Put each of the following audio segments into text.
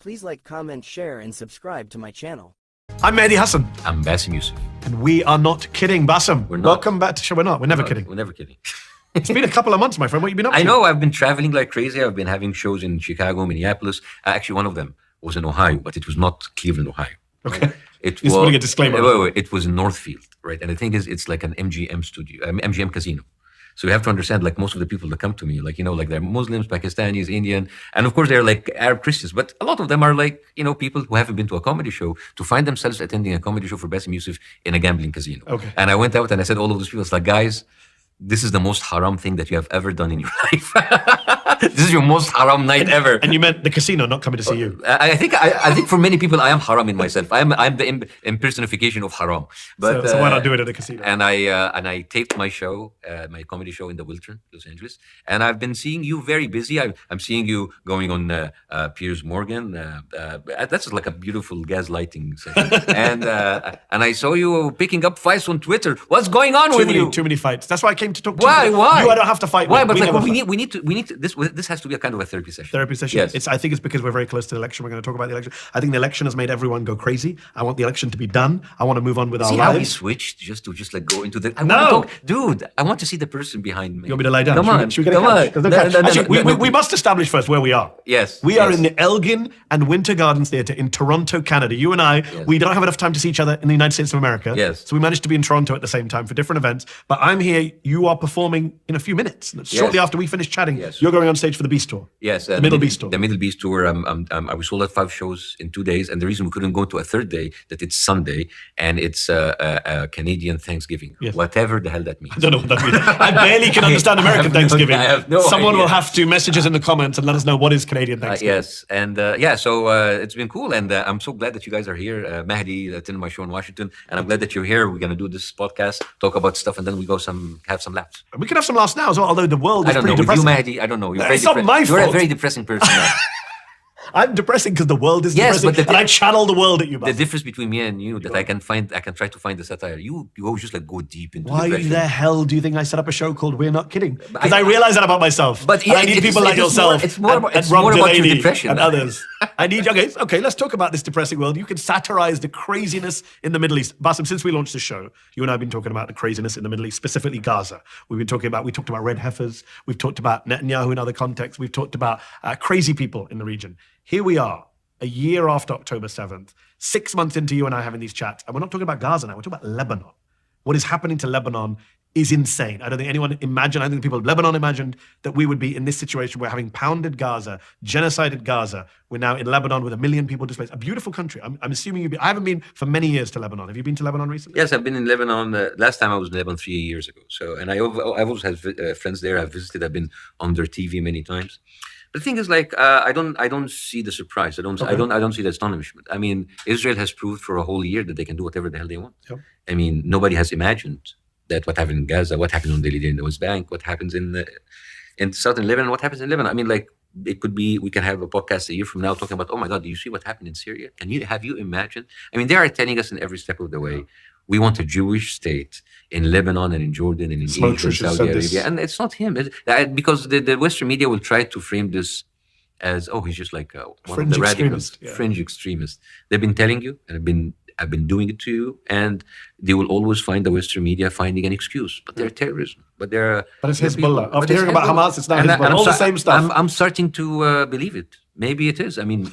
Please like, comment, share, and subscribe to my channel. I'm Mehdi Hasan. I'm Bassem Youssef. And we are not kidding, Bassem. We're not. Welcome back to show. We're not. We're never kidding. We're never kidding. It's been a couple of months, my friend. What have you been up to? I know. I've been traveling like crazy. I've been having shows in Chicago, Minneapolis. Actually, one of them was in Ohio, but it was not Cleveland, Ohio. Okay. Right? It Just putting a disclaimer. It was in Northfield, right? And the thing is, it's like an MGM studio, MGM casino. So you have to understand, like most of the people that come to me, like, like they're Muslims, Pakistanis, Indian, and of course they're like Arab Christians, but a lot of them are like, people who haven't been to a comedy show to find themselves attending a comedy show for Bassem Youssef in a gambling casino. Okay. And I went out and I said, all of those people, it's like, guys, this is the most haram thing that you have ever done in your life. This is your most haram night ever. And you meant the casino, not coming to see you. I think for many people, I am haram in myself. I'm the impersonification of haram. But so why not do it at a casino? And I taped my show, my comedy show in the Wiltern, Los Angeles. And I've been seeing you very busy. I'm seeing you going on Piers Morgan. That's like a beautiful gaslighting session. And I saw you picking up fights on Twitter. What's going on with you? Too many fights. That's why I came to talk to you. Why? You I don't have to fight. Why? With. But we like we need to. This has to be a kind of a therapy session. Therapy session. Yes. I think it's because we're very close to the election. We're going to talk about the election. I think the election has made everyone go crazy. I want the election to be done. I want to move on with our See lives. how we switched just to like go into the. No, dude. I want to see the person behind me. You want me to lie down? Come on. Should we get a couch? There's no couch. Actually, we must establish first where we are. Yes. We are in the Elgin and Winter Gardens Theatre in Toronto, Canada. You and I, we don't have enough time to see each other in the United States of America. Yes. So we managed to be in Toronto at the same time for different events. But I'm here. You are performing in a few minutes. Shortly after we finish chatting, you're going on stage for the Beast Tour. Yes. The Middle Beast Tour. The Middle Beast Tour. We sold out 5 shows in 2 days. And the reason we couldn't go to a third day, that it's Sunday and it's a Canadian Thanksgiving. Yes. Whatever the hell that means. I don't know what that means. I barely can understand American Thanksgiving. I have no Someone idea. will have to message us in the comments and let us know what is Canadian Thanksgiving. Yes, and so it's been cool, and I'm so glad that you guys are here. Mehdi attended my show in Washington, and I'm glad that you're here. We're gonna do this podcast, talk about stuff, and then we go have some laughs. We can have some laughs now as well, although the world is I don't know. pretty With depressing. you, Mehdi, I don't know. It's not my You're a fault. very depressing person. Now. I'm depressing because the world is Yes, depressing, but and I channel the world at you. The Bassem. difference between me and you that I can try to find the satire. You always just like go deep into Why depression. the hell do you think I set up a show called We're Not Kidding? Because I realize that about myself. But and I need people like yourself it's more about Rob your Delaney depression and others. I need you. Okay, let's talk about this depressing world. You can satirize the craziness in the Middle East. Bassem, since we launched the show, you and I have been talking about the craziness in the Middle East, specifically Gaza. We talked about red heifers. We've talked about Netanyahu in other contexts. We've talked about crazy people in the region. Here we are, a year after October 7th, 6 months into you and I having these chats, and we're not talking about Gaza now, we're talking about Lebanon. What is happening to Lebanon is insane. I don't think anyone imagined, I think the people of Lebanon imagined that we would be in this situation where, having pounded Gaza, genocided Gaza, we're now in Lebanon with 1 million people displaced. A beautiful country. I'm assuming I haven't been for many years to Lebanon. Have you been to Lebanon recently? Yes, I've been in Lebanon. Last time I was in Lebanon 3 years ago. So, and I've also had friends there. I've visited. I've been on their TV many times. The thing is, like, I don't see the surprise. I don't see the astonishment. I mean, Israel has proved for a whole year that they can do whatever the hell they want. Yep. I mean, nobody has imagined that what happened in Gaza, what happened on daily day in the West Bank, what happens in southern Lebanon, what happens in Lebanon. I mean, like, it could be, we can have a podcast a year from now talking about, oh my God, do you see what happened in Syria? Have you imagined? I mean, they are telling us in every step of the way, we want a Jewish state in Lebanon and in Jordan and in Egypt and Saudi Arabia. And it's not him. Because the Western media will try to frame this as, oh, he's just like one of the radicals, fringe extremist. They've been telling you, and I've been doing it to you, and they will always find the Western media finding an excuse. But they're terrorism. But it's Hezbollah. After hearing about Hamas, it's now Hezbollah. All the same stuff. I'm starting to believe it. Maybe it is. I mean,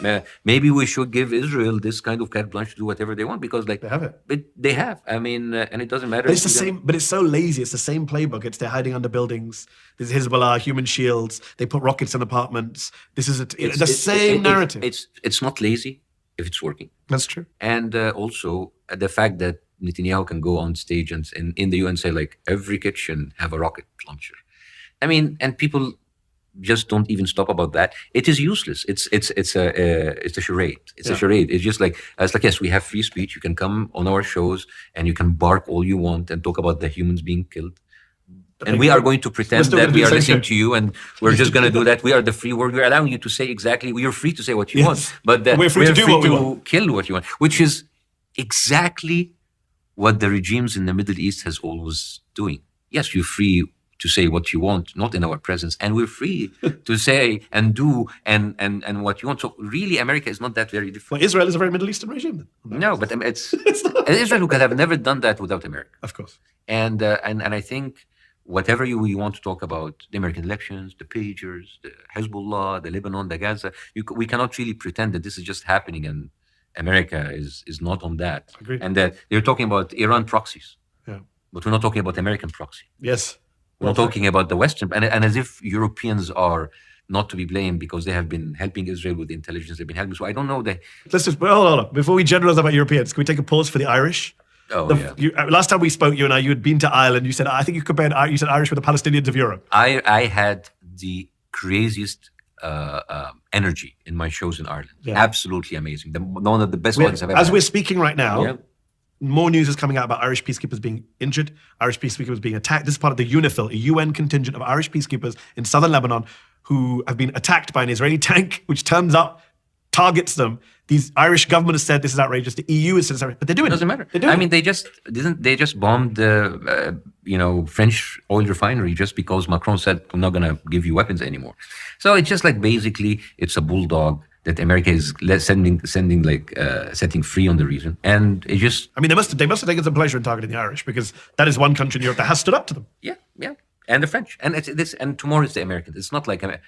maybe we should give Israel this kind of carte blanche to do whatever they want, because like they have it. But they have. I mean, and it doesn't matter. But it's the same. But it's so lazy. It's the same playbook. They're hiding under buildings. There's Hezbollah, human shields. They put rockets in apartments. This is the same narrative. It's not lazy if it's working. That's true. And also the fact that Netanyahu can go on stage and in the UN say, like, every kitchen have a rocket launcher. I mean, and people just don't even stop about that. It is useless. It's a charade. It's a charade. It's just like, yes, we have free speech. You can come on our shows and you can bark all you want and talk about the humans being killed. And we are going to pretend that we are listening to you, and we're just going to do that. We are the free world. We're allowing you to say exactly. You're free to say what you want, but we're free to do what we want. Kill what you want, which is exactly what the regimes in the Middle East has always doing. Yes, you're free to say what you want, not in our presence, and we're free to say and do and what you want. So really, America is not that very different. Well, Israel is a very Middle Eastern regime then. No, but it's Israel could have never done that without America. Of course. And I think whatever you want to talk about, the American elections, the pagers, the Hezbollah, the Lebanon, the Gaza, we cannot really pretend that this is just happening and America is not on that. Agreed. And that they're talking about Iran proxies, Yeah. but we're not talking about American proxy. Yes. We're not talking about the Western, and as if Europeans are not to be blamed because they have been helping Israel with the intelligence they've been helping. So I don't know. Let's just, hold on. Before we generalize about Europeans, can we take a pause for the Irish? Oh, yeah. Last time we spoke, you and I, you had been to Ireland. You said, I think you compared, you said Irish with the Palestinians of Europe. I had the craziest energy in my shows in Ireland. Yeah. Absolutely amazing. One of the best ones I've ever As had. we're speaking right now, Yeah. more news is coming out about Irish peacekeepers being injured, Irish peacekeepers being attacked. This is part of the UNIFIL, a UN contingent of Irish peacekeepers in southern Lebanon who have been attacked by an Israeli tank, which turns up, targets them. These Irish government has said this is outrageous. The EU has said it's outrageous, but they're doing it. Doesn't matter. They're doing I mean, they just bombed the French oil refinery just because Macron said, I'm not going to give you weapons anymore. So it's just like basically it's a bulldog that America is setting free on the region, and it just I mean, they must have taken some pleasure in targeting the Irish because that is one country in Europe that has stood up to them. yeah, and the French, and it's this, and tomorrow it's the Americans. It's not like I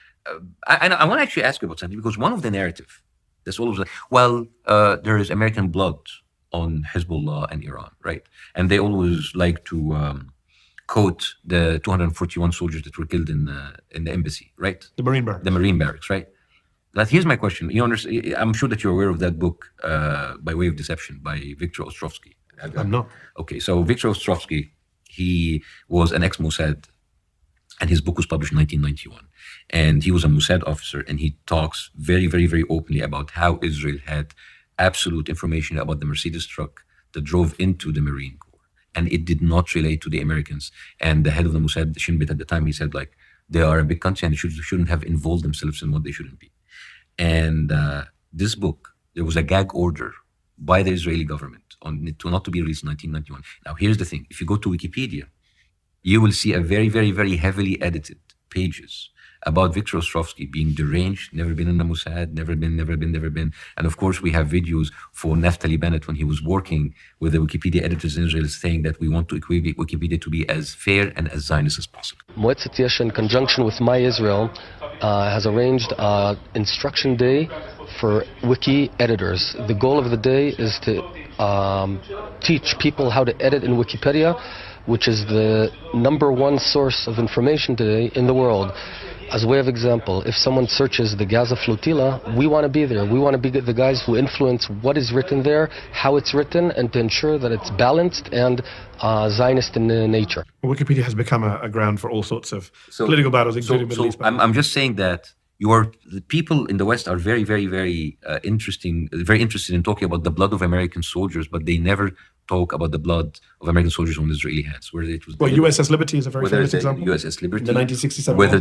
want to actually ask you about something because one of the narrative that's always like, there is American blood on Hezbollah and Iran, right? And they always like to quote the 241 soldiers that were killed in the embassy, right? The Marine barracks. The Marine barracks, right? But here's my question. I'm sure that you're aware of that book, By Way of Deception, by Viktor Ostrovsky. I'm not. Okay, so Viktor Ostrovsky, he was an ex-Mossad, and his book was published in 1991. And he was a Mossad officer, and he talks very, very, very openly about how Israel had absolute information about the Mercedes truck that drove into the Marine Corps. And it did not relate to the Americans. And the head of the Mossad, Shin Bet, at the time, he said, like, they are a big country and they shouldn't have involved themselves in what they shouldn't be. And this book, there was a gag order by the Israeli government on it not to be released in 1991. Now, here's the thing. If you go to Wikipedia, you will see a very, very, very heavily edited pages about Viktor Ostrovsky being deranged, never been in the Mossad, never been. And of course, we have videos for Naftali Bennett when he was working with the Wikipedia editors in Israel saying that we want to equate Wikipedia to be as fair and as Zionist as possible. Moetzet Yesh, in conjunction with My Israel, has arranged an instruction day for wiki editors. The goal of the day is to teach people how to edit in Wikipedia, which is the #1 source of information today in the world. As a way of example, if someone searches the Gaza flotilla, we want to be there. We want to be the guys who influence what is written there, how it's written, and to ensure that it's balanced and Zionist in nature. Wikipedia has become a ground for all sorts of political battles, including Middle East battles. I'm just saying that the people in the West are very, very, very very interested in talking about the blood of American soldiers, but they never talk about the blood of American soldiers on Israeli hands. Whether it was USS Liberty is a very famous example. USS Liberty, the 1967 whether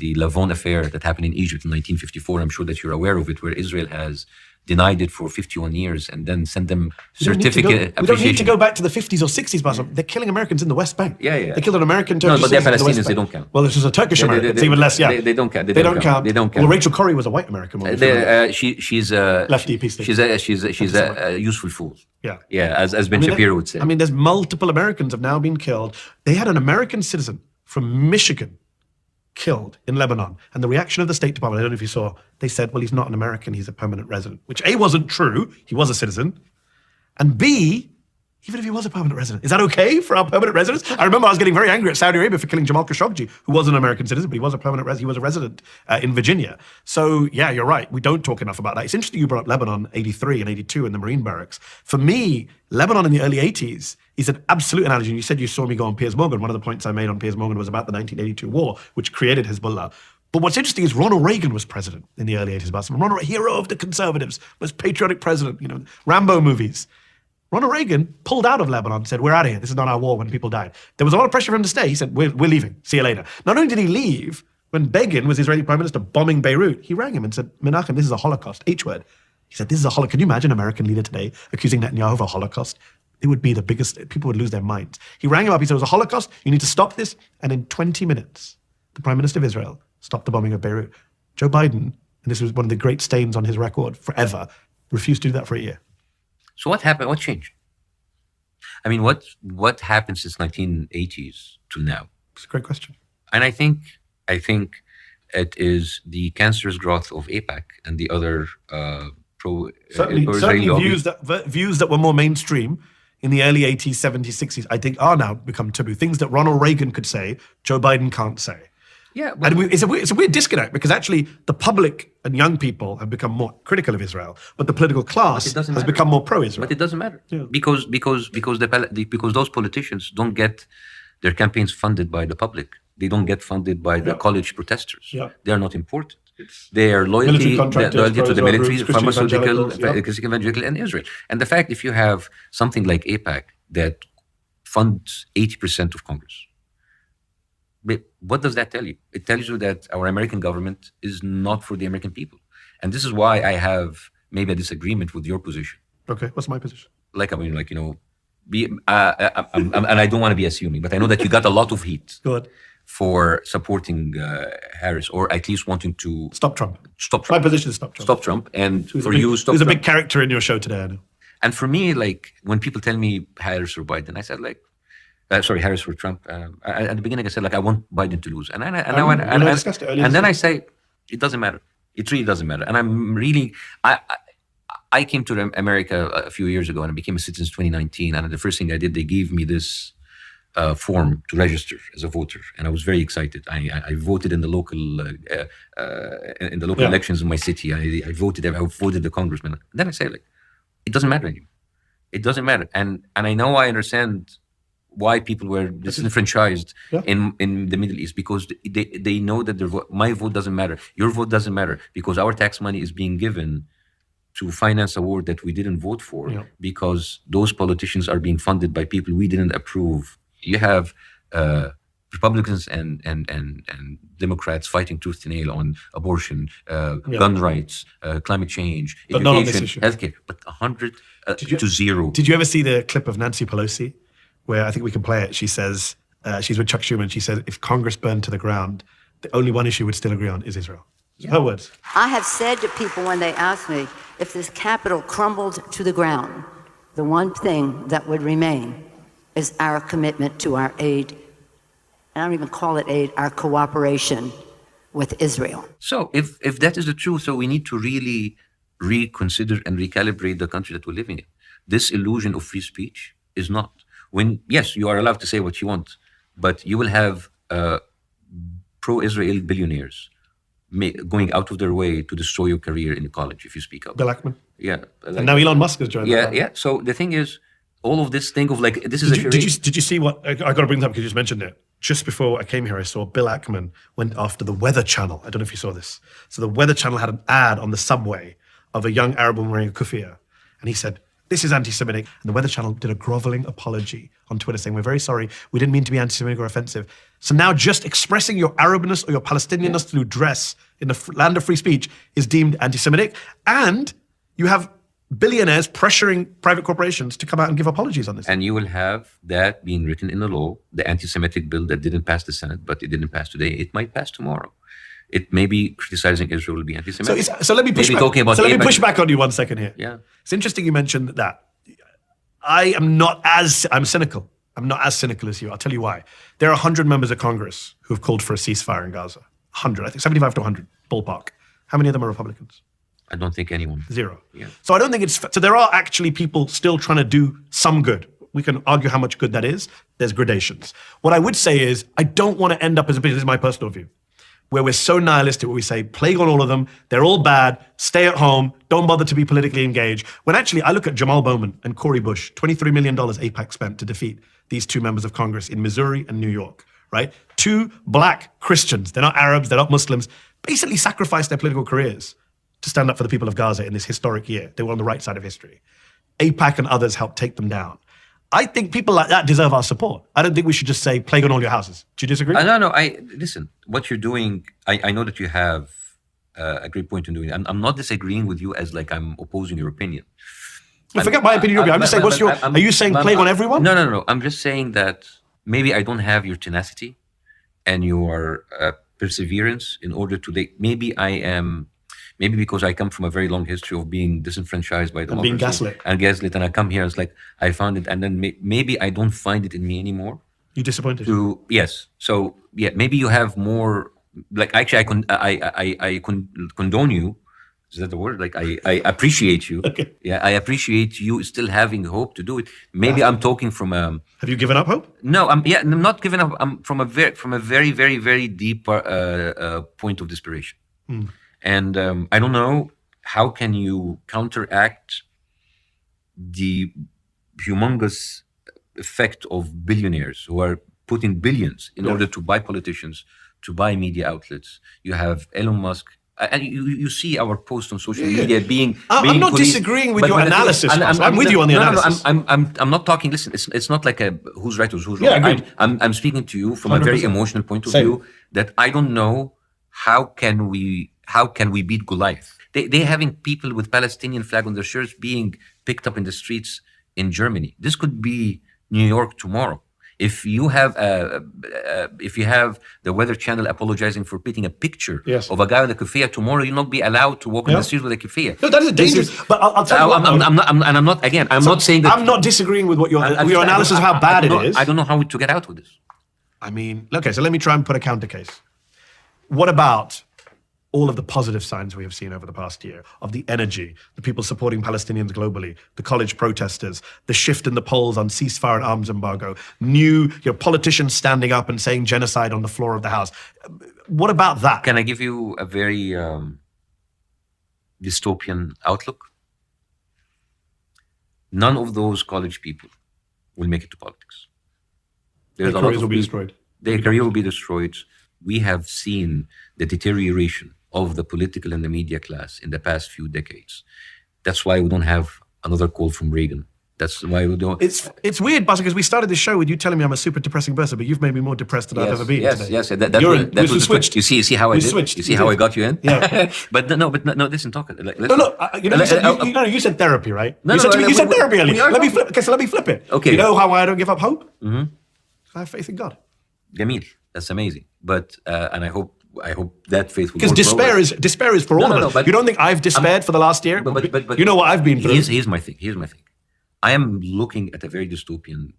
the Lavon affair that happened in Egypt in 1954, I'm sure that you're aware of it, where Israel has denied it for 51 years and then sent them certificate appreciation. We don't need to go back to the 50s or 60s, Bassem. They're killing Americans in the West Bank. Yeah. They killed an American Turkish. No, but they're citizen in the West Palestinians. They Bank. don't count. Well, this is a Turkish American. It's even less. Yeah, They don't count. They don't count. They don't count. Well, Rachel Corrie was a white American woman. She's a lefty peace. She's a useful fool. Yeah. As Ben Shapiro would say. I mean, there's multiple Americans have now been killed. They had an American citizen from Michigan killed in Lebanon. And the reaction of the State Department, I don't know if you saw, they said, well, he's not an American, he's a permanent resident. Which A, wasn't true, he was a citizen. And B, even if he was a permanent resident, is that okay for our permanent residents? I remember I was getting very angry at Saudi Arabia for killing Jamal Khashoggi, who was an American citizen, but he was a permanent resident, he was a resident in Virginia. So yeah, you're right, we don't talk enough about that. It's interesting you brought up Lebanon, 83 and 82 in the Marine barracks. For me, Lebanon in the early 80s is an absolute analogy. And you said you saw me go on Piers Morgan. One of the points I made on Piers Morgan was about the 1982 war, which created Hezbollah. But what's interesting is Ronald Reagan was president in the early 80s, Bassem. Ronald, hero of the conservatives, most patriotic president, Rambo movies. Ronald Reagan pulled out of Lebanon and said, we're out of here. This is not our war when people died. There was a lot of pressure for him to stay. He said, we're leaving. See you later. Not only did he leave, when Begin was Israeli prime minister bombing Beirut, he rang him and said, Menachem, this is a Holocaust, H word. He said, this is a Holocaust. Can you imagine an American leader today accusing Netanyahu of a Holocaust? it would be the biggest, people would lose their minds. He rang him up, he said, it was a Holocaust, you need to stop this. And in 20 minutes, the Prime Minister of Israel stopped the bombing of Beirut. Joe Biden, and this was one of the great stains on his record forever, refused to do that for a year. So what happened? What changed? I mean, what happened since 1980s to now? It's a great question. And I think it is the cancerous growth of AIPAC and the other Certainly views that were more mainstream in the early 80s, 70s, 60s, I think are now become taboo. Things that Ronald Reagan could say, Joe Biden can't say. Yeah, and it's a weird disconnect, because actually the public and young people have become more critical of Israel, but the political class has become more pro-Israel. But it doesn't matter, because those politicians don't get their campaigns funded by the public. They don't get funded by the college protesters. Yeah. They are not important. Their loyalty to the military, pharmaceutical, evangelical, and Israel. And the fact, if you have something like AIPAC that funds 80% of Congress, what does that tell you? It tells you that our American government is not for the American people. And this is why I have maybe a disagreement with your position. Okay, what's my position? And I don't want to be assuming, but I know that you got a lot of heat for supporting Harris, or at least wanting to stop Trump. My position is stop Trump. Stop Trump. And for you, stop Trump. Who's a big character in your show today, I know. And for me, when people tell me Harris or Biden, I said Harris or Trump. At the beginning, I said I want Biden to lose, and then I say it doesn't matter. It really doesn't matter. And I'm really I came to America a few years ago, and I became a citizen in 2019. And the first thing I did, they gave me this form to register as a voter, and I was very excited. I voted in the local elections in my city. I voted the congressman. And then I say it doesn't matter anymore. It doesn't matter, and I know I understand why people were disenfranchised in the Middle East, because they know that my vote doesn't matter, your vote doesn't matter, because our tax money is being given to finance a war that we didn't vote for, because those politicians are being funded by people we didn't approve. You have Republicans and Democrats fighting tooth and nail on abortion, gun rights, climate change, education, healthcare, but 100 to 0. Did you ever see the clip of Nancy Pelosi, where I think we can play it? She says, she's with Chuck Schumer, and she says, if Congress burned to the ground, the only one issue we'd still agree on is Israel. Her words. I have said to people when they ask me, if this Capitol crumbled to the ground, the one thing that would remain is our commitment to our aid, and I don't even call it aid, our cooperation with Israel. So if that is the truth, so we need to really reconsider and recalibrate the country that we're living in. This illusion of free speech is not. Yes, you are allowed to say what you want, but you will have pro-Israel billionaires going out of their way to destroy your career in college if you speak up. Bill Ackman. Yeah. And now Elon Musk has joined. Yeah. So the thing is, all of this thing of this is did you see what, I got to bring that up because you just mentioned it. Just before I came here, I saw Bill Ackman went after the Weather Channel. I don't know if you saw this. So the Weather Channel had an ad on the subway of a young Arab woman wearing a kufiya. And he said, this is anti-Semitic. And the Weather Channel did a groveling apology on Twitter saying, we're very sorry. We didn't mean to be anti-Semitic or offensive. So now just expressing your Arabness or your Palestinianness through dress in the land of free speech is deemed anti-Semitic. And you have billionaires pressuring private corporations to come out and give apologies on this. And you will have that being written in the law, the anti-Semitic bill that didn't pass the Senate, but it didn't pass today. It might pass tomorrow. It may be criticizing Israel will be anti-Semitic. So let me push back. Let me push back on you 1 second here. Yeah. It's interesting you mentioned that. I'm cynical. I'm not as cynical as you. I'll tell you why. There are 100 members of Congress who have called for a ceasefire in Gaza. 100, I think 75 to 100, ballpark. How many of them are Republicans? I don't think anyone. 0. Yeah. So I don't think so there are actually people still trying to do some good. We can argue how much good that is. There's gradations. What I would say is, I don't want to end up as this is my personal view, where we're so nihilistic, where we say, plague on all of them, they're all bad, stay at home, don't bother to be politically engaged. When actually, I look at Jamal Bowman and Cory Bush, $23 million AIPAC spent to defeat these 2 members of Congress in Missouri and New York, right? 2 black Christians, they're not Arabs, they're not Muslims, basically sacrificed their political careers to stand up for the people of Gaza in this historic year. They were on the right side of history. AIPAC and others helped take them down. I think people like that deserve our support. I don't think we should just say, plague on all your houses. Do you disagree? No. Listen, what you're doing, I know that you have a great point in doing it. I'm not disagreeing with you as I'm opposing your opinion. Well, forget my opinion. I'm just saying, are you saying playing on everyone? No. I'm just saying that maybe I don't have your tenacity and your perseverance in order to. Maybe I am. Maybe because I come from a very long history of being disenfranchised by democracy. And being gaslit. And I come here, it's like, I found it, and then maybe I don't find it in me anymore. You disappointed? Yes. So, yeah, maybe you have more, like, actually, I condone you. Is that the word? Like, I appreciate you. Okay. Yeah, I appreciate you still having hope to do it. Maybe I'm talking from a... Have you given up hope? No, I'm not giving up. I'm from a very, very, very deep point of desperation. And I don't know, how can you counteract the humongous effect of billionaires who are putting billions in order to buy politicians, to buy media outlets? You have Elon Musk. And you see our post on social media being I'm not policed, disagreeing with your analysis. I'm with you on the analysis. I'm not talking. Listen, it's not like a who's right or who's Yeah, wrong. agreed. I'm speaking to you from a very 100%. emotional point of Same. view, that I don't know how can we beat Goliath. They having people with Palestinian flag on their shirts being picked up in the streets in Germany. This could be New York tomorrow. If you have the Weather Channel apologizing for putting a picture of a guy with a keffiyeh tomorrow, you'll not be allowed to walk in the streets with a keffiyeh. No, that is dangerous. But I'll tell you what, I'm not saying that. I'm not disagreeing with what your analysis of how bad it is. I don't know how to get out with this. I mean, okay, so let me try and put a counter case. What about all of the positive signs we have seen over the past year of the energy, the people supporting Palestinians globally, the college protesters, the shift in the polls on ceasefire and arms embargo, your politicians standing up and saying genocide on the floor of the House. What about that? Can I give you a very dystopian outlook? None of those college people will make it to politics. Their careers will be destroyed. Their career will be destroyed. We have seen the deterioration of the political and the media class in the past few decades. That's why we don't have another call from Reagan. That's why we don't. It's weird, Bassem, because we started this show with you telling me I'm a super depressing person, but you've made me more depressed than I've ever been today. Yes. That was switched. You see how I did? Switched. You see how I got you in? Yeah. but no. Listen, talk. You said therapy, right? No, you said therapy earlier. Let me flip. Okay, so let me flip it. Okay. You know how I don't give up hope? Mm-hmm. I have faith in God. Jamil, that's amazing. But and I hope that faith will. Because despair is for all of us. You don't think I've despaired for the last year? But you know what I've been through. Here's my thing. I am looking at a very dystopian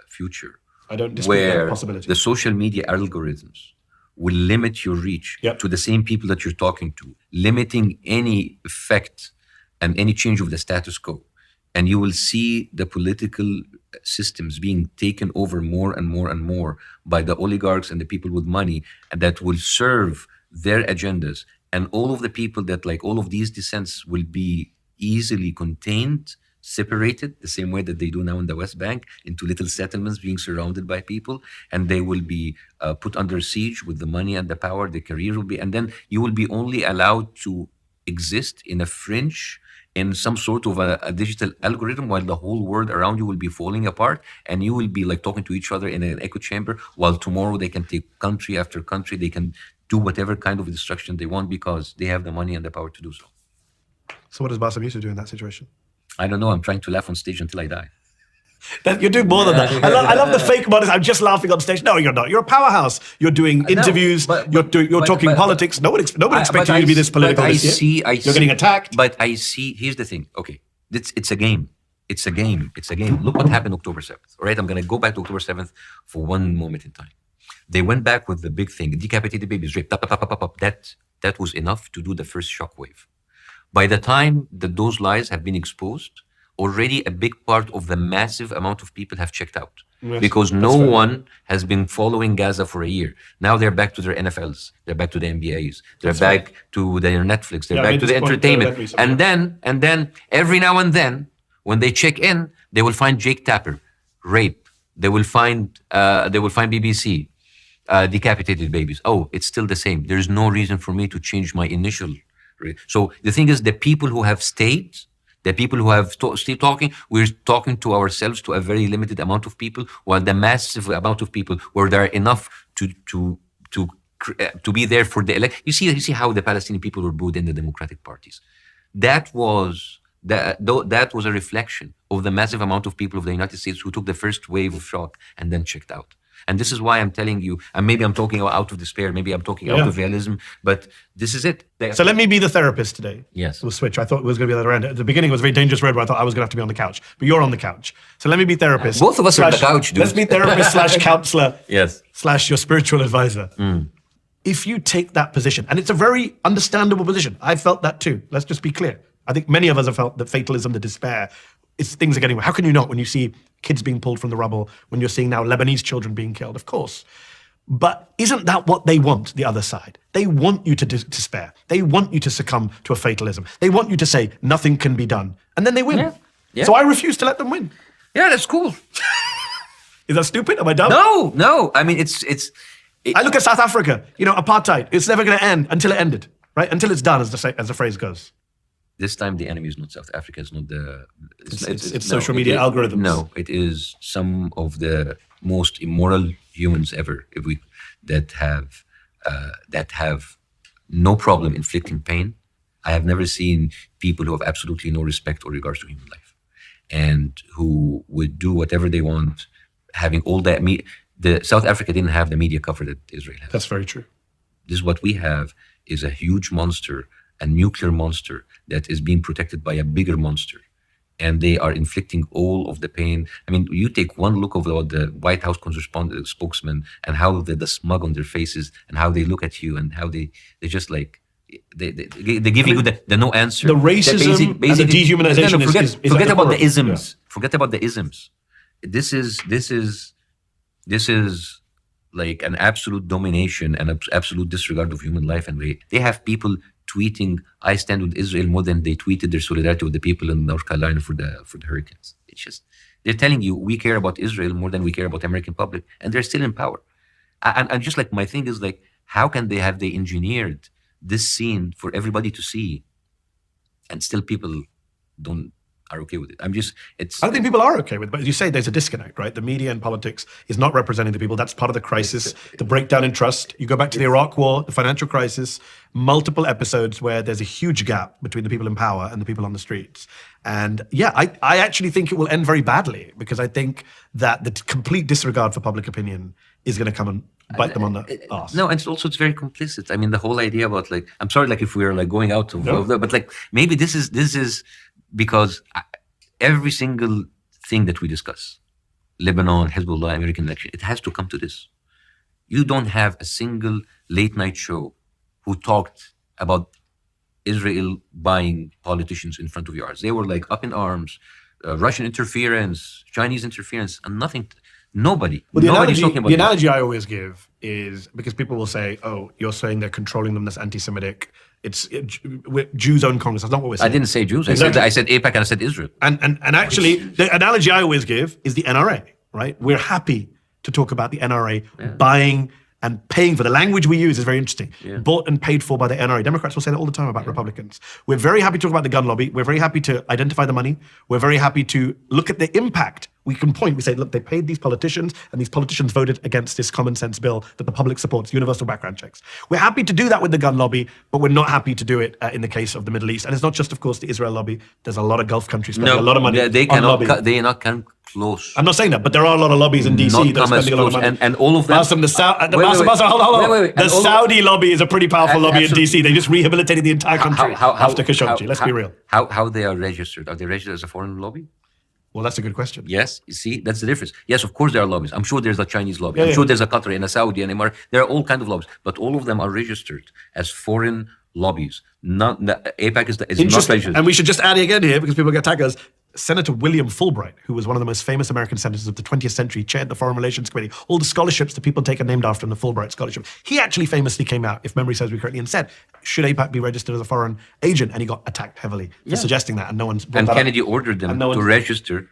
future. I don't dispute that possibility. The social media algorithms will limit your reach to the same people that you're talking to, limiting any effect and any change of the status quo. And you will see the political systems being taken over more and more and more by the oligarchs and the people with money, and that will serve their agendas. And all of the people that, like all of these dissents, will be easily contained, separated, the same way that they do now in the West Bank, into little settlements being surrounded by people, and they will be put under siege with the money and the power. The career will be, and then you will be only allowed to exist in a fringe, in some sort of a digital algorithm, while the whole world around you will be falling apart, and you will be like talking to each other in an echo chamber, while tomorrow they can take country after country, they can do whatever kind of destruction they want because they have the money and the power to do so. So what does Bassem Youssef do in that situation? I don't know. I'm trying to laugh on stage until I die. You're doing more than that. I love the fake modest. I'm just laughing on stage. No, you're not. You're a powerhouse. You're doing interviews. You're talking politics. Nobody expects you to be this political this year. You're getting attacked. But I see. Here's the thing. Okay, it's a game. It's a game. Look what happened October 7th. All right, I'm going to go back to October 7th for one moment in time. They went back with the big thing: decapitated babies, rape. That was enough to do the first shockwave. By the time that those lies have been exposed, already a big part of the massive amount of people have checked out. Yes, because no one has been following Gaza for a year. Now they're back to their NFLs, they're back to the NBAs, they're back to their Netflix, they're back to the entertainment. And then every now and then, when they check in, they will find Jake Tapper, rape. They will find BBC, decapitated babies. Oh, it's still the same. There's no reason for me to change my initial. So the thing is, the people who have stayed, the people who have still talking, we're talking to ourselves, to a very limited amount of people, while the massive amount of people where there are enough to be there for the election. You see how the Palestinian people were booed in the democratic parties. That was that was a reflection of the massive amount of people of the United States who took the first wave of shock and then checked out. And this is why I'm telling you, and maybe I'm talking out of despair, maybe I'm talking out of realism, but this is it. So let me be the therapist today. Yes. We'll switch. I thought it was going to be the other end. At the beginning, it was a very dangerous road where I thought I was going to have to be on the couch. But you're on the couch. So let me be therapist. Both of us are on the couch, dude. Let's be therapist / counselor / your spiritual advisor. If you take that position, and it's a very understandable position. I felt that too. Let's just be clear. I think many of us have felt the fatalism, the despair. Things are getting worse. How can you not when you see kids being pulled from the rubble, when you're seeing now Lebanese children being killed? Of course. But isn't that what they want, the other side? They want you to despair. They want you to succumb to a fatalism. They want you to say nothing can be done. And then they win. Yeah. So I refuse to let them win. Yeah, that's cool. Is that stupid? Am I dumb? No. I mean, I look at South Africa, apartheid. It's never going to end until it ended, right? Until it's done, as the phrase goes. This time the enemy is not South Africa. It's not the. It's social media algorithms. No, it is some of the most immoral humans ever. That have no problem inflicting pain. I have never seen people who have absolutely no respect or regards to human life, and who would do whatever they want, having all that. The South Africa didn't have the media cover that Israel has. That's very true. This is what we have is a huge monster, a nuclear monster that is being protected by a bigger monster. And they are inflicting all of the pain. I mean, you take one look of the White House spokesman and how the smug on their faces and how they look at you and how they just like, they give you the no answer. The racism and the dehumanization forget about the isms. Forget about the isms. This is like an absolute domination and absolute disregard of human life. And they have people tweeting, "I stand with Israel" more than they tweeted their solidarity with the people in North Carolina for the hurricanes. It's just, they're telling you we care about Israel more than we care about the American public, and they're still in power. And just like my thing is like, how can they engineered this scene for everybody to see, and still people are okay with it? I don't think people are okay with it, but as you say, there's a disconnect, right? The media and politics is not representing the people. That's part of the crisis, the breakdown in trust. You go back to the Iraq War, the financial crisis, multiple episodes where there's a huge gap between the people in power and the people on the streets. And yeah, I actually think it will end very badly, because I think that the complete disregard for public opinion is going to come and bite them on the arse. No, and it's very complicit. I mean, the whole idea about like, I'm sorry, like if we're like going out of, but like maybe this is because every single thing that we discuss, Lebanon, Hezbollah, American election, it has to come to this. You don't have a single late night show who talked about Israel buying politicians in front of your eyes. They were like up in arms, Russian interference, Chinese interference, and nothing. Nobody. Well, Nobody's talking about the analogy I always give is, because people will say, "Oh, you're saying they're controlling them. That's anti-Semitic. Jews own Congress." That's not what we're saying. I didn't say Jews. Exactly. I said AIPAC and I said Israel. And actually, the analogy I always give is the NRA. Right? We're happy to talk about the NRA buying and paying for. The language we use is very interesting. Bought and paid for by the NRA. Democrats will say that all the time about Republicans. We're very happy to talk about the gun lobby. We're very happy to identify the money. We're very happy to look at the impact. We can point, we say, look, they paid these politicians, and these politicians voted against this common sense bill that the public supports, universal background checks. We're happy to do that with the gun lobby, but we're not happy to do it in the case of the Middle East. And it's not just, of course, the Israel lobby. There's a lot of Gulf countries spending a lot of money on lobby. They cannot come close. I'm not saying that, but there are a lot of lobbies in DC that are spending a lot of money. And all of them. Hold on. Saudi lobby is a pretty powerful lobby in DC. They just rehabilitated the entire country after Khashoggi. Let's be real. How they are registered? Are they registered as a foreign lobby? Well, that's a good question. Yes, you see, that's the difference. Yes, of course there are lobbies. I'm sure there's a Chinese lobby. I'm sure there's a Qatari and a Saudi and Emirates. There are all kinds of lobbies, but all of them are registered as foreign lobbies. AIPAC is not registered. And we should just add again here, because people get taggers. Senator William Fulbright, who was one of the most famous American senators of the 20th century, chaired the Foreign Relations Committee. All the scholarships that people take are named after him, the Fulbright Scholarship. He actually famously came out, if memory serves me correctly, and said, should AIPAC be registered as a foreign agent? And he got attacked heavily for suggesting that, and no one's brought that up. Kennedy ordered them to register.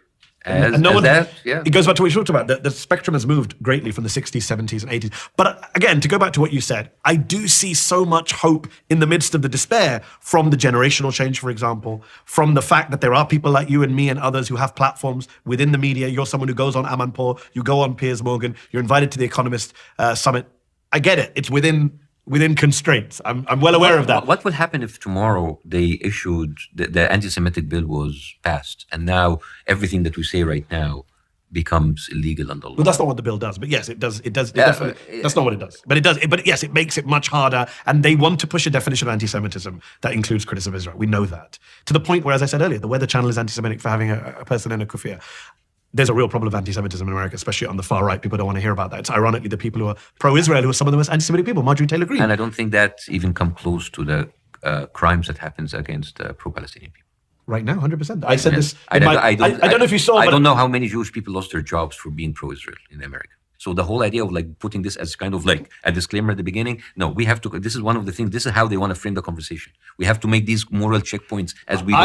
It goes back to what you talked about. The spectrum has moved greatly from the 60s, 70s, and 80s. But again, to go back to what you said, I do see so much hope in the midst of the despair from the generational change, for example, from the fact that there are people like you and me and others who have platforms within the media. You're someone who goes on Amanpour, you go on Piers Morgan, you're invited to the Economist Summit. I get it. It's within within constraints. I'm well aware of that. What would happen if tomorrow they issued the anti-Semitic bill was passed, and now everything that we say right now becomes illegal under law? Well, that's not what the bill does. But yes, it does. It does. It definitely, that's not what it does. But it does. But yes, it makes it much harder. And they want to push a definition of anti-Semitism that includes criticism of Israel. We know that. To the point where, as I said earlier, the Weather Channel is anti-Semitic for having a person in a kufiya. There's a real problem of anti-Semitism in America, especially on the far right. People don't want to hear about that. It's ironically the people who are pro-Israel who are some of the most anti-Semitic people. Marjorie Taylor Greene. And I don't think that even come close to the crimes that happens against pro-Palestinian people. Right now, 100%. I said this. I don't know if you saw. I don't know how many Jewish people lost their jobs for being pro-Israel in America. So the whole idea of like putting this as kind of like a disclaimer at the beginning, no, we have to. This is one of the things. This is how they want to frame the conversation. We have to make these moral checkpoints as we go on.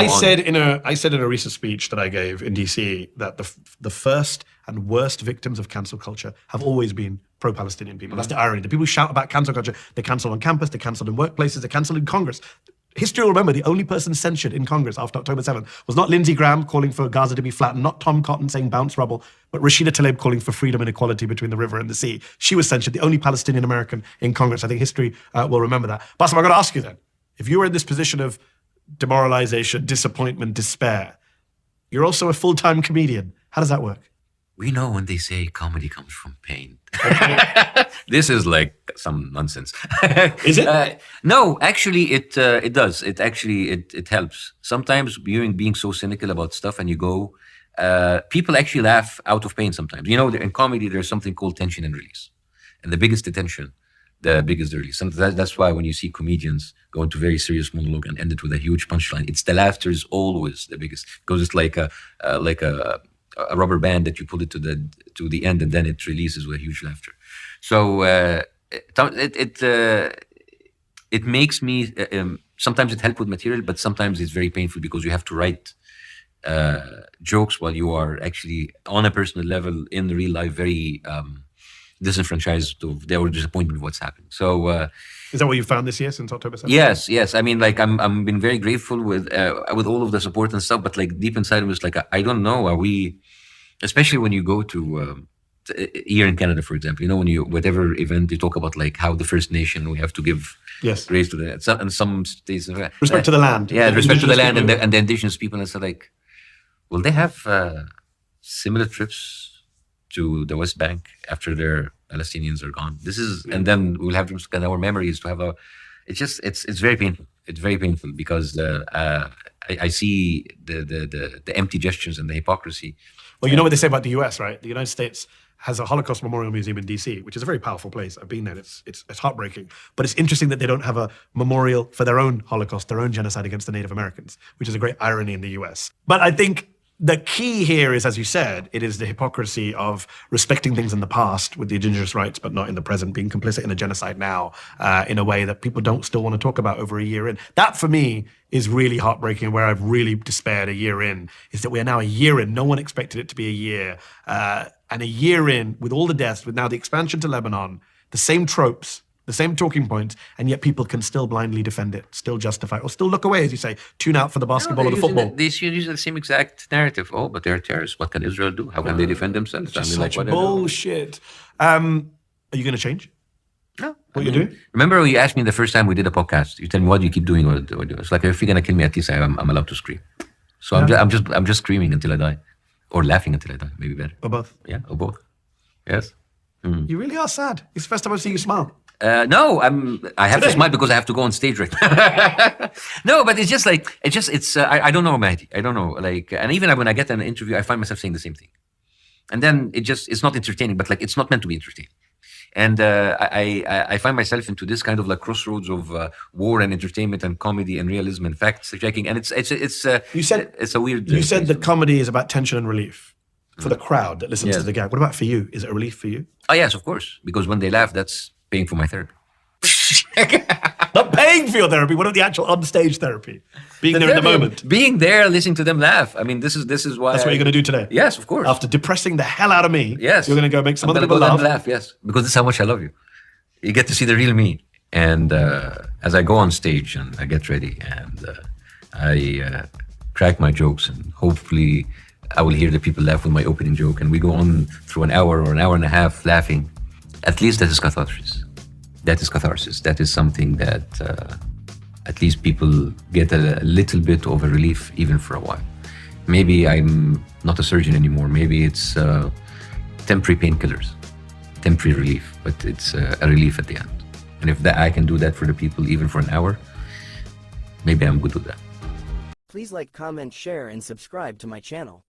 I said in a recent speech that I gave in DC that the first and worst victims of cancel culture have always been pro-Palestinian people. That's the irony. The people who shout about cancel culture, they cancel on campus, they cancel in workplaces, they cancel in Congress. History will remember the only person censured in Congress after October 7th was not Lindsey Graham calling for Gaza to be flattened, not Tom Cotton saying bounce rubble, but Rashida Tlaib calling for freedom and equality between the river and the sea. She was censured, the only Palestinian American in Congress. I think history will remember that. Bassem, I've got to ask you then, if you were in this position of demoralization, disappointment, despair, you're also a full-time comedian. How does that work? We know when they say comedy comes from pain. This is like some nonsense. Is it? No, actually, it does. It helps. Sometimes being so cynical about stuff, and you go, people actually laugh out of pain. Sometimes, in comedy, there's something called tension and release, and the biggest the tension, the biggest the release. That's why when you see comedians go into very serious monologue and end it with a huge punchline, it's the laughter is always the biggest, because it's like a rubber band that you pull it to the end, and then it releases with a huge laughter. So it makes me sometimes it helps with material, but sometimes it's very painful because you have to write jokes while you are actually on a personal level in real life very disenfranchised of their disappointment of what's happening. So. Is that what you found this year since October 7th? Yes. I mean, like I'm been very grateful with all of the support and stuff, but like deep inside of us, like I don't know, are we? Especially when you go to here in Canada, for example, when you whatever event you talk about, like how the First Nation we have to give grace to the and some states respect to the land. Yeah, respect to the land and the indigenous people, and so like, will they have similar trips to the West Bank after their Palestinians are gone? And then we'll have to scan our memories to have it's very painful. It's very painful because I see the empty gestures and the hypocrisy. Well, you know what they say about the US, right? The United States has a Holocaust Memorial Museum in DC, which is a very powerful place. I've been there. It's heartbreaking. But it's interesting that they don't have a memorial for their own Holocaust, their own genocide against the Native Americans, which is a great irony in the US. But I think the key here is, as you said, it is the hypocrisy of respecting things in the past with the indigenous rights, but not in the present, being complicit in a genocide now in a way that people don't still want to talk about over a year in. That, for me, is really heartbreaking, where I've really despaired a year in, is that we are now a year in. No one expected it to be a year. And a year in, with all the deaths, with now the expansion to Lebanon, the same tropes, the same talking points, and yet people can still blindly defend it, still justify it, or still look away, as you say, tune out for the basketball or the football. They use the same exact narrative. Oh, but they're terrorists. What can Israel do? How can they defend themselves? Just such bullshit. Are you going to change? No. What you're doing? Remember when you asked me the first time we did a podcast, you tell me, what do you keep doing? It's like, if you're going to kill me, at least I'm allowed to scream. So I'm just screaming until I die. Or laughing until I die, maybe better. Or both? Yeah, or both. Yes. You really are sad. It's the first time I've seen you smile. No, I have to smile because I have to go on stage right now. No, but it's just like, I don't know, Mehdi. I don't know. Like, and even when I get an interview, I find myself saying the same thing. And then it's not entertaining, but like, it's not meant to be entertaining. And I find myself into this kind of like crossroads of war and entertainment and comedy and realism and fact checking. And it's a weird. You said that comedy is about tension and relief for the crowd that listens to the gag. What about for you? Is it a relief for you? Oh yes, of course. Because when they laugh, that's paying for my therapy. Not paying for your therapy. What about the actual on-stage therapy? Being there in the moment. Being there, listening to them laugh. I mean, this is why. That's what you're going to do today. Yes, of course. After depressing the hell out of me, yes, you're going to go make some other people laugh. Laugh. Yes, because this is how much I love you. You get to see the real me. And as I go on stage and I get ready and I crack my jokes, and hopefully I will hear the people laugh with my opening joke, and we go on through an hour or an hour and a half laughing. At least that is catharsis. that is catharsis. That is something that at least people get a little bit of a relief, even for a while. Maybe I'm not a surgeon anymore. Maybe it's temporary painkillers, temporary relief, but it's a relief at the end. And if I can do that for the people, even for an hour, maybe I'm good with that. Please like, comment, share, and subscribe to my channel.